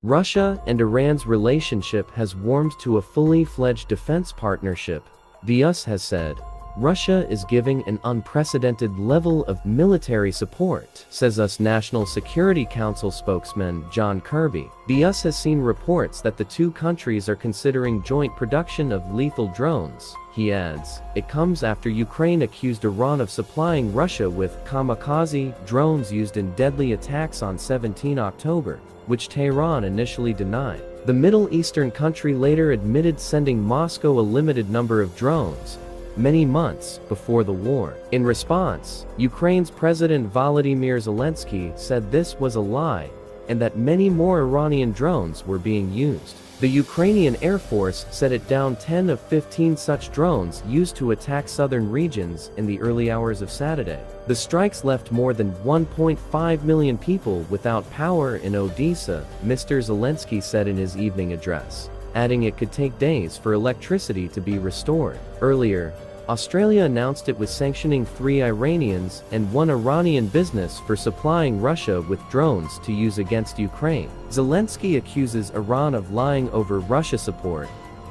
Russia and Iran's relationship has warmed to a fully fledged defense partnership, the US has said. Russia is giving an unprecedented level of military support, says US National Security Council spokesman John Kirby. The US has seen reports that the two countries are considering joint production of lethal drones. He adds, it comes after Ukraine accused Iran of supplying Russia with kamikaze drones used in deadly attacks on 17 October, which Tehran initially denied. The Middle Eastern country later admitted sending Moscow a limited number of drones, many months before the war. In response, Ukraine's President Volodymyr Zelensky said this was a lie, and that many more Iranian drones were being used. The Ukrainian Air Force said it downed 10 of 15 such drones used to attack southern regions in the early hours of Saturday. The strikes left more than 1.5 million people without power in Odesa, Mr Zelensky said in his evening address, adding it could take days for electricity to be restored. Earlier, Australia announced it was sanctioning 3 Iranians and 1 Iranian business for supplying Russia with drones to use against Ukraine. Zelensky accuses Iran of lying over Russia support.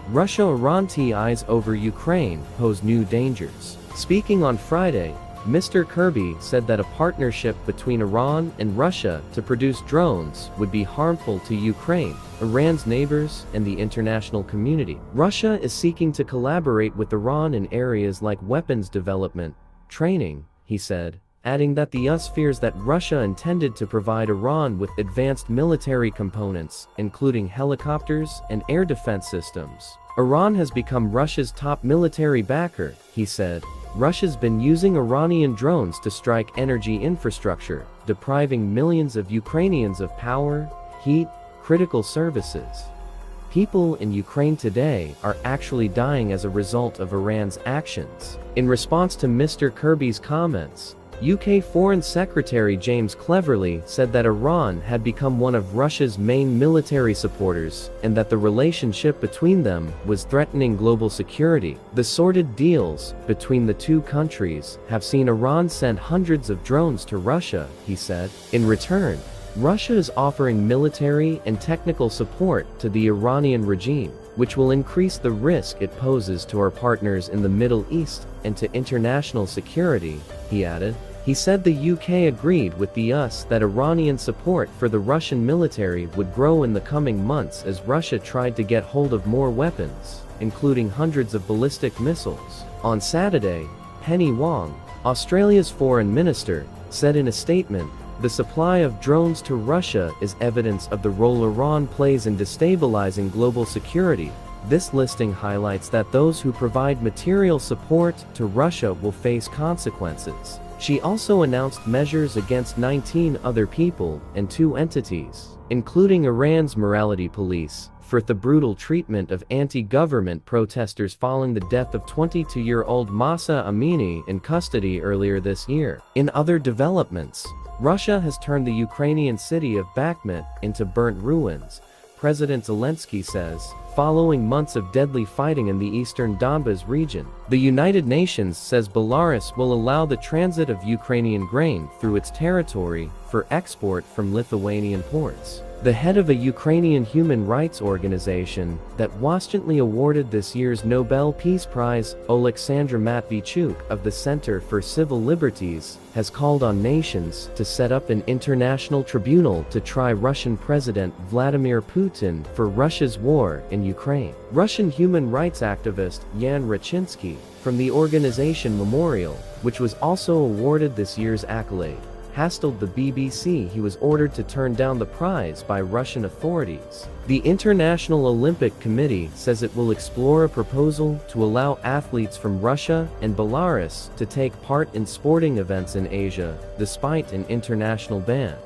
Russia-Iran ties over Ukraine pose new dangers. Speaking on Friday, Mr Kirby said that a partnership between Iran and Russia to produce drones would be harmful to Ukraine, Iran's neighbors, and the international community. Russia is seeking to collaborate with Iran in areas like weapons development, training, he said, adding that the US fears that Russia intended to provide Iran with advanced military components, including helicopters and air defense systems. Iran has become Russia's top military backer, he said. Russia's been using Iranian drones to strike energy infrastructure, depriving millions of Ukrainians of power, heat, critical services. People in Ukraine today are actually dying as a result of Iran's actions. In response to Mr Kirby's comments, UK Foreign Secretary James Cleverly said that Iran had become one of Russia's main military supporters, and that the relationship between them was threatening global security. The sordid deals between the two countries have seen Iran send hundreds of drones to Russia, he said. In return, Russia is offering military and technical support to the Iranian regime, which will increase the risk it poses to our partners in the Middle East and to international security, he added. He said the UK agreed with the US that Iranian support for the Russian military would grow in the coming months as Russia tried to get hold of more weapons, including hundreds of ballistic missiles. On Saturday, Penny Wong, Australia's foreign minister, said in a statement, the supply of drones to Russia is evidence of the role Iran plays in destabilising global security. This listing highlights that those who provide material support to Russia will face consequences. She also announced measures against 19 other people and 2 entities, including Iran's morality police, for the brutal treatment of anti-government protesters following the death of 22-year-old Mahsa Amini in custody earlier this year. In other developments, Russia has turned the Ukrainian city of Bakhmut into burnt ruins, President Zelensky says, following months of deadly fighting in the eastern Donbas region. The United Nations says Belarus will allow the transit of Ukrainian grain through its territory for export from Lithuanian ports. The head of a Ukrainian human rights organization that recently awarded this year's Nobel Peace Prize, Oleksandr Matvichuk of the Center for Civil Liberties, has called on nations to set up an international tribunal to try Russian President Vladimir Putin for Russia's war in Ukraine. Russian human rights activist Yan Rachinsky, from the organization Memorial, which was also awarded this year's accolade, has told the BBC he was ordered to turn down the prize by Russian authorities. The International Olympic Committee says it will explore a proposal to allow athletes from Russia and Belarus to take part in sporting events in Asia, despite an international ban.